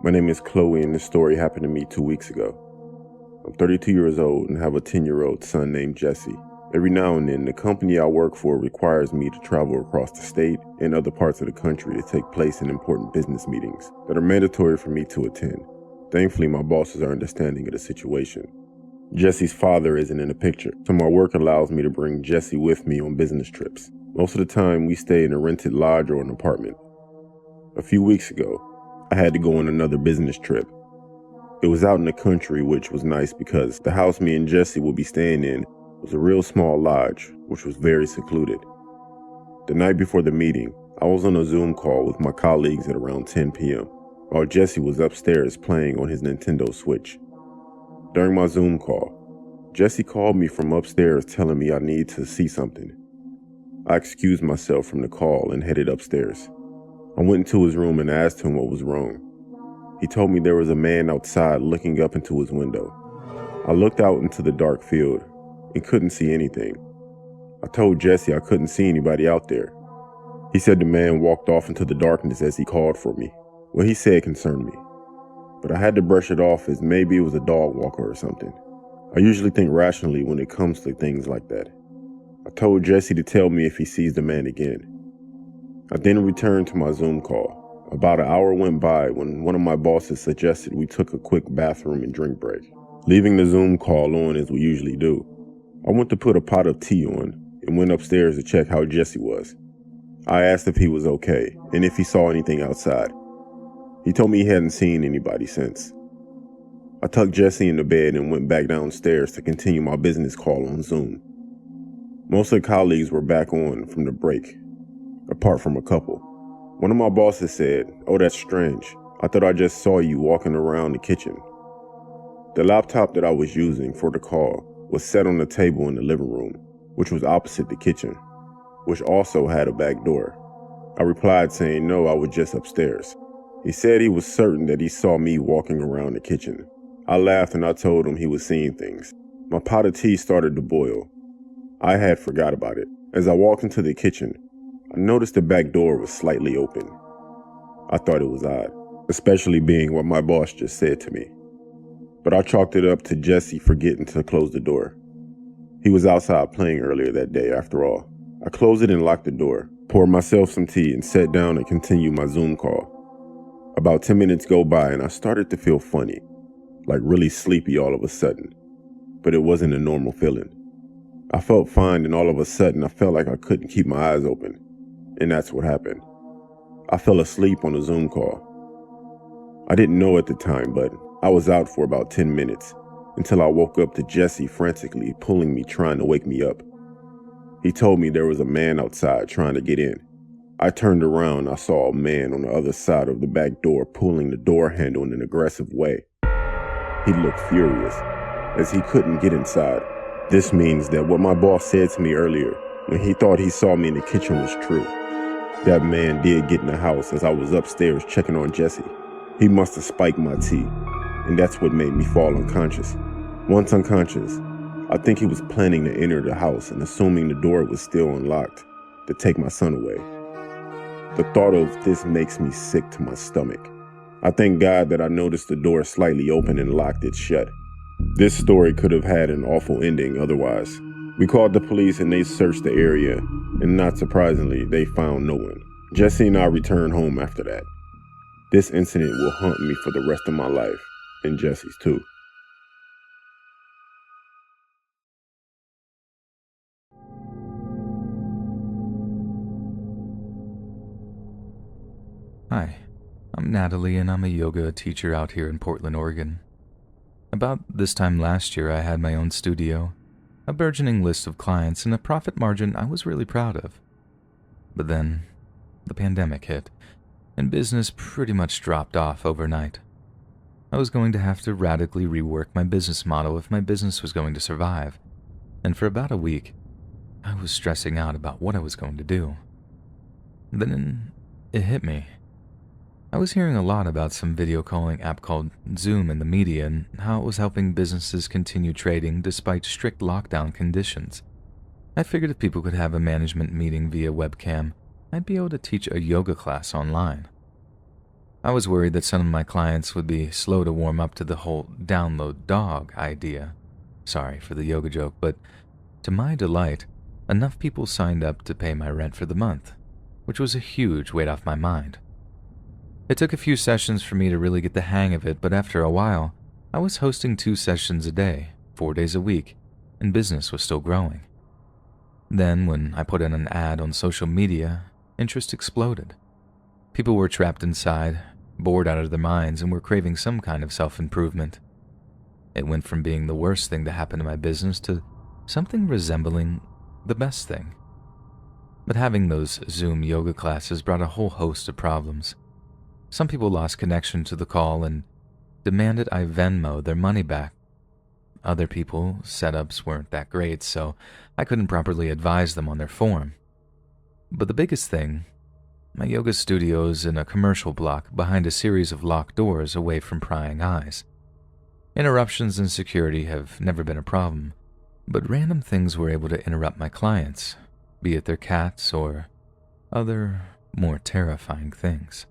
My name is Chloe and this story happened to me 2 weeks ago. I'm 32 years old and have a 10-year-old son named Jesse. Every now and then, the company I work for requires me to travel across the state and other parts of the country to take place in important business meetings that are mandatory for me to attend. Thankfully, my bosses are understanding of the situation. Jesse's father isn't in the picture, so my work allows me to bring Jesse with me on business trips. Most of the time, we stay in a rented lodge or an apartment. A few weeks ago, I had to go on another business trip. It was out in the country, which was nice because the house me and Jesse would be staying in was a real small lodge, which was very secluded. The night before the meeting, I was on a Zoom call with my colleagues at around 10 p.m., while Jesse was upstairs playing on his Nintendo Switch. During my Zoom call, Jesse called me from upstairs telling me I need to see something. I excused myself from the call and headed upstairs. I went into his room and asked him what was wrong. He told me there was a man outside looking up into his window. I looked out into the dark field and couldn't see anything. I told Jesse I couldn't see anybody out there. He said the man walked off into the darkness as he called for me. What he said concerned me, but I had to brush it off as maybe it was a dog walker or something. I usually think rationally when it comes to things like that. I told Jesse to tell me if he sees the man again. I then returned to my Zoom call. About an hour went by when one of my bosses suggested we took a quick bathroom and drink break. Leaving the Zoom call on as we usually do, I went to put a pot of tea on and went upstairs to check how Jesse was. I asked if he was okay and if he saw anything outside. He told me he hadn't seen anybody since. I tucked Jesse in the bed and went back downstairs to continue my business call on Zoom. Most of the colleagues were back on from the break, apart from a couple. One of my bosses said, "Oh, that's strange. I thought I just saw you walking around the kitchen." The laptop that I was using for the call was set on the table in the living room, which was opposite the kitchen, which also had a back door. I replied saying no, I was just upstairs. He said he was certain that he saw me walking around the kitchen. I laughed and I told him he was seeing things. My pot of tea started to boil. I had forgot about it. As I walked into the kitchen, I noticed the back door was slightly open. I thought it was odd, especially being what my boss just said to me. But I chalked it up to Jesse forgetting to close the door. He was outside playing earlier that day after all. I closed it and locked the door, poured myself some tea and sat down and continued my Zoom call. About 10 minutes go by and I started to feel funny, like really sleepy all of a sudden, but it wasn't a normal feeling. I felt fine and all of a sudden I felt like I couldn't keep my eyes open. And that's what happened. I fell asleep on a Zoom call. I didn't know at the time, but I was out for about 10 minutes until I woke up to Jesse frantically pulling me, trying to wake me up. He told me there was a man outside trying to get in. I turned around, I saw a man on the other side of the back door pulling the door handle in an aggressive way. He looked furious, as he couldn't get inside. This means that what my boss said to me earlier, when he thought he saw me in the kitchen, was true. That man did get in the house as I was upstairs checking on Jesse. He must have spiked my tea, and that's what made me fall unconscious. Once unconscious, I think he was planning to enter the house and assuming the door was still unlocked to take my son away. The thought of this makes me sick to my stomach. I thank God that I noticed the door slightly open and locked it shut. This story could have had an awful ending otherwise. We called the police and they searched the area, and not surprisingly, they found no one. Jesse and I returned home after that. This incident will haunt me for the rest of my life, and Jesse's too. Hi, I'm Natalie and I'm a yoga teacher out here in Portland, Oregon. About this time last year, I had my own studio, a burgeoning list of clients, and a profit margin I was really proud of. But then, the pandemic hit, and business pretty much dropped off overnight. I was going to have to radically rework my business model if my business was going to survive, and for about a week, I was stressing out about what I was going to do. Then it hit me. I was hearing a lot about some video calling app called Zoom in the media and how it was helping businesses continue trading despite strict lockdown conditions. I figured if people could have a management meeting via webcam, I'd be able to teach a yoga class online. I was worried that some of my clients would be slow to warm up to the whole download dog idea. Sorry for the yoga joke, but to my delight, enough people signed up to pay my rent for the month, which was a huge weight off my mind. It took a few sessions for me to really get the hang of it, but after a while, I was hosting 2 sessions a day, 4 days a week, and business was still growing. Then, when I put in an ad on social media, interest exploded. People were trapped inside, bored out of their minds, and were craving some kind of self-improvement. It went from being the worst thing to happen to my business to something resembling the best thing. But having those Zoom yoga classes brought a whole host of problems. Some people lost connection to the call and demanded I Venmo their money back. Other people, setups weren't that great, so I couldn't properly advise them on their form. But the biggest thing, my yoga studio's in a commercial block behind a series of locked doors away from prying eyes. Interruptions and security have never been a problem, but random things were able to interrupt my clients, be it their cats or other, more terrifying things.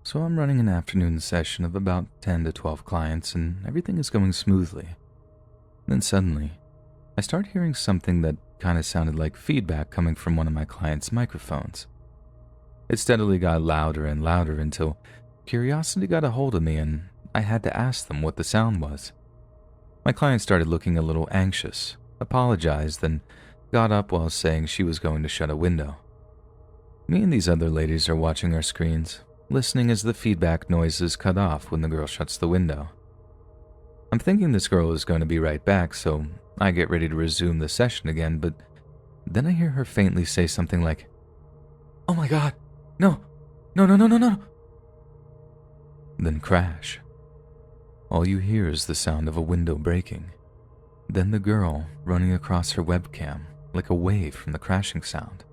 So I'm running an afternoon session of about 10 to 12 clients, and everything is going smoothly. Then suddenly, I start hearing something that kind of sounded like feedback coming from one of my clients' microphones. It steadily got louder and louder until curiosity got a hold of me and I had to ask them what the sound was. My client started looking a little anxious, apologized, then got up while saying she was going to shut a window. Me and these other ladies are watching our screens, listening as the feedback noises cut off when the girl shuts the window. I'm thinking this girl is going to be right back, so I get ready to resume the session again, but then I hear her faintly say something like, "Oh my God, no, no, no, no, no, no." Then crash. All you hear is the sound of a window breaking, then the girl running across her webcam like a wave from the crashing sound.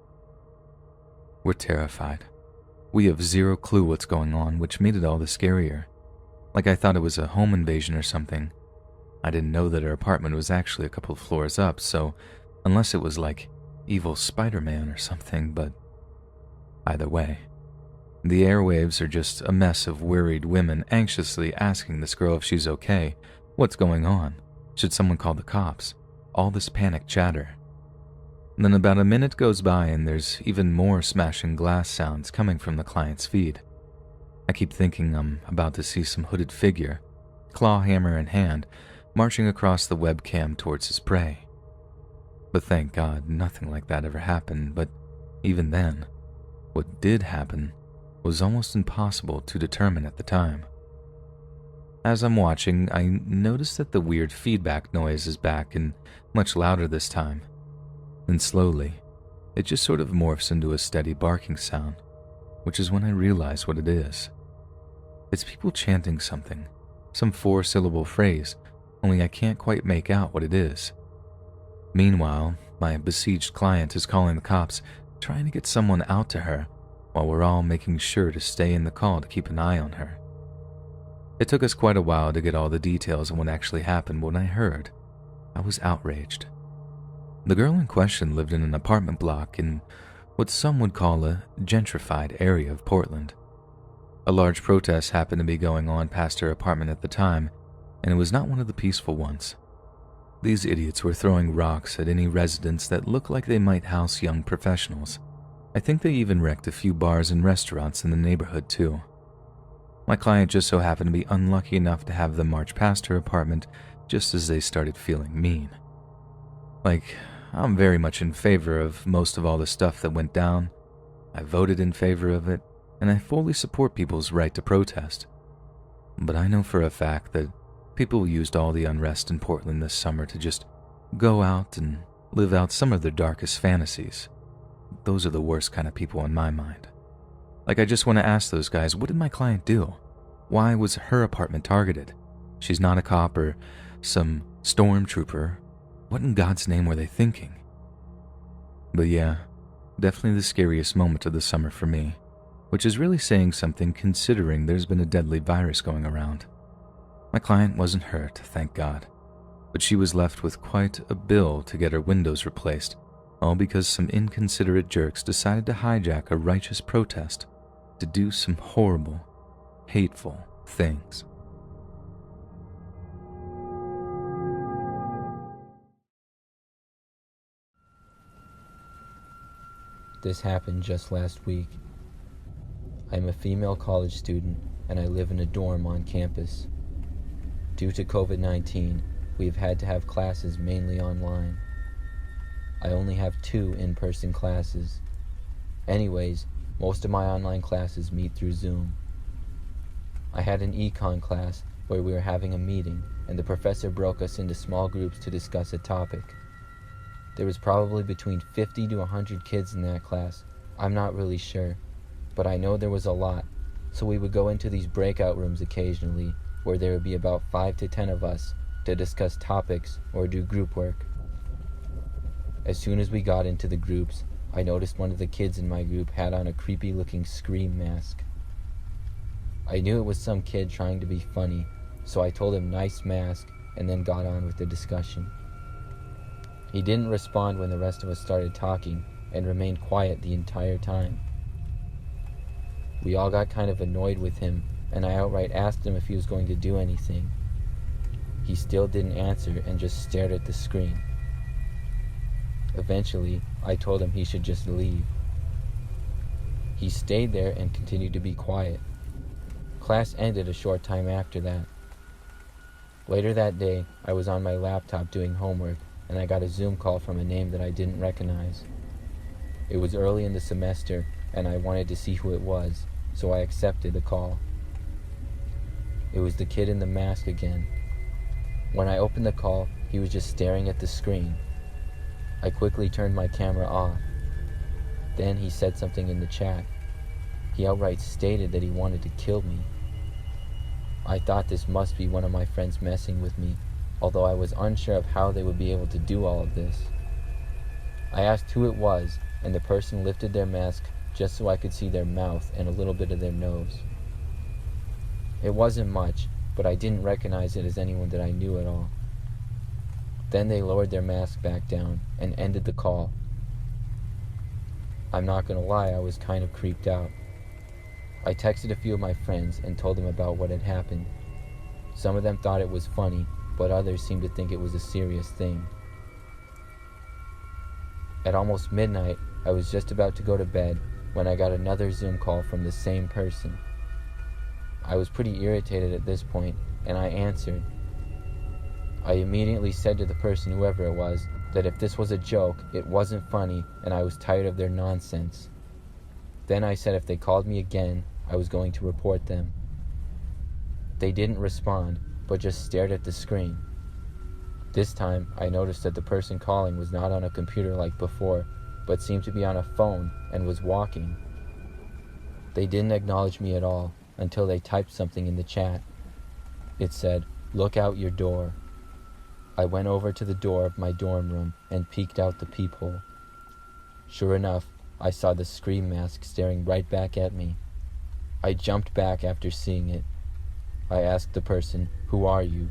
We're terrified. We have zero clue what's going on, which made it all the scarier. Like I thought it was a home invasion or something. I didn't know that her apartment was actually a couple of floors up, so unless it was like evil Spider-Man or something, but either way, the airwaves are just a mess of worried women anxiously asking this girl if she's okay, what's going on, should someone call the cops, all this panic chatter. Then about a minute goes by and there's even more smashing glass sounds coming from the client's feed. I keep thinking I'm about to see some hooded figure, claw hammer in hand, marching across the webcam towards his prey. But thank God nothing like that ever happened, but even then, what did happen was almost impossible to determine at the time. As I'm watching, I notice that the weird feedback noise is back and much louder this time. Then slowly, it just sort of morphs into a steady barking sound, which is when I realize what it is. It's people chanting something, some 4-syllable phrase, only I can't quite make out what it is. Meanwhile, my besieged client is calling the cops, trying to get someone out to her, while we're all making sure to stay in the call to keep an eye on her. It took us quite a while to get all the details on what actually happened, but when I heard, I was outraged. The girl in question lived in an apartment block in what some would call a gentrified area of Portland. A large protest happened to be going on past her apartment at the time, and it was not one of the peaceful ones. These idiots were throwing rocks at any residents that looked like they might house young professionals. I think they even wrecked a few bars and restaurants in the neighborhood too. My client just so happened to be unlucky enough to have them march past her apartment just as they started feeling mean. Like, I'm very much in favor of most of all the stuff that went down. I voted in favor of it, and I fully support people's right to protest. But I know for a fact that people used all the unrest in Portland this summer to just go out and live out some of their darkest fantasies. Those are the worst kind of people in my mind. Like, I just want to ask those guys, what did my client do? Why was her apartment targeted? She's not a cop or some stormtrooper. What in God's name were they thinking? But yeah, definitely the scariest moment of the summer for me, which is really saying something considering there's been a deadly virus going around. My client wasn't hurt, thank God, but she was left with quite a bill to get her windows replaced, all because some inconsiderate jerks decided to hijack a righteous protest to do some horrible, hateful things. This happened just last week. I'm a female college student and I live in a dorm on campus. Due to COVID-19, we've had to have classes mainly online. I only have 2 in-person classes. Anyways, most of my online classes meet through Zoom. I had an econ class where we were having a meeting and the professor broke us into small groups to discuss a topic. There was probably between 50 to 100 kids in that class. I'm not really sure, but I know there was a lot, so we would go into these breakout rooms occasionally where there would be about 5 to 10 of us to discuss topics or do group work. As soon as we got into the groups, I noticed one of the kids in my group had on a creepy-looking scream mask. I knew it was some kid trying to be funny, so I told him nice mask and then got on with the discussion. He didn't respond when the rest of us started talking and remained quiet the entire time. We all got kind of annoyed with him and I outright asked him if he was going to do anything. He still didn't answer and just stared at the screen. Eventually, I told him he should just leave. He stayed there and continued to be quiet. Class ended a short time after that. Later that day, I was on my laptop doing homework and I got a Zoom call from a name that I didn't recognize. It was early in the semester and I wanted to see who it was, so I accepted the call. It was the kid in the mask again. When I opened the call, he was just staring at the screen. I quickly turned my camera off. Then he said something in the chat. He outright stated that he wanted to kill me. I thought this must be one of my friends messing with me, although I was unsure of how they would be able to do all of this. I asked who it was, and the person lifted their mask just so I could see their mouth and a little bit of their nose. It wasn't much, but I didn't recognize it as anyone that I knew at all. Then they lowered their mask back down and ended the call. I'm not gonna lie, I was kind of creeped out. I texted a few of my friends and told them about what had happened. Some of them thought it was funny, but others seemed to think it was a serious thing. At almost midnight, I was just about to go to bed when I got another Zoom call from the same person. I was pretty irritated at this point, and I answered. I immediately said to the person, whoever it was, that if this was a joke, it wasn't funny, and I was tired of their nonsense. Then I said if they called me again, I was going to report them. They didn't respond, but just stared at the screen. This time, I noticed that the person calling was not on a computer like before, but seemed to be on a phone and was walking. They didn't acknowledge me at all until they typed something in the chat. It said, "Look out your door." I went over to the door of my dorm room and peeked out the peephole. Sure enough, I saw the scream mask staring right back at me. I jumped back after seeing it. I asked the person, "Who are you?"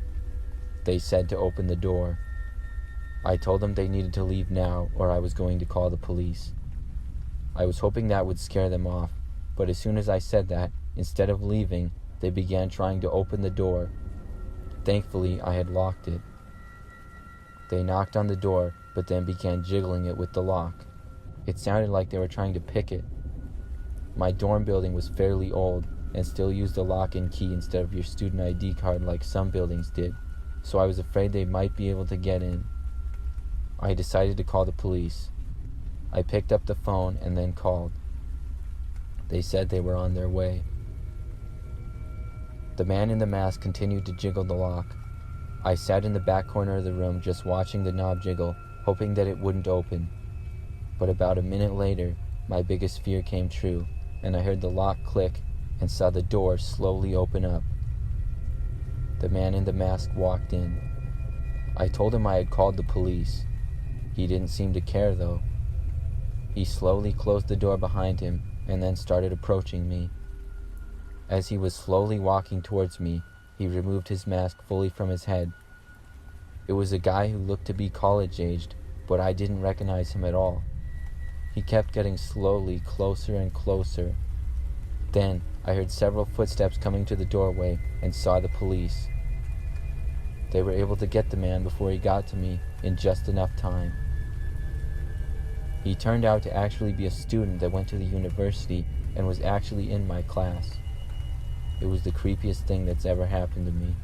They said to open the door. I told them they needed to leave now or I was going to call the police. I was hoping that would scare them off, but as soon as I said that, instead of leaving, they began trying to open the door. Thankfully, I had locked it. They knocked on the door, but then began jiggling it with the lock. It sounded like they were trying to pick it. My dorm building was fairly old and still used a lock and key instead of your student ID card like some buildings did, so I was afraid they might be able to get in. I decided to call the police. I picked up the phone and then called. They said they were on their way. The man in the mask continued to jiggle the lock. I sat in the back corner of the room just watching the knob jiggle, hoping that it wouldn't open. But about a minute later, my biggest fear came true, and I heard the lock click and saw the door slowly open up. The man in the mask walked in. I told him I had called the police. He didn't seem to care though. He slowly closed the door behind him and then started approaching me. As he was slowly walking towards me, he removed his mask fully from his head. It was a guy who looked to be college-aged, but I didn't recognize him at all. He kept getting slowly closer and closer. Then, I heard several footsteps coming to the doorway and saw the police. They were able to get the man before he got to me in just enough time. He turned out to actually be a student that went to the university and was actually in my class. It was the creepiest thing that's ever happened to me.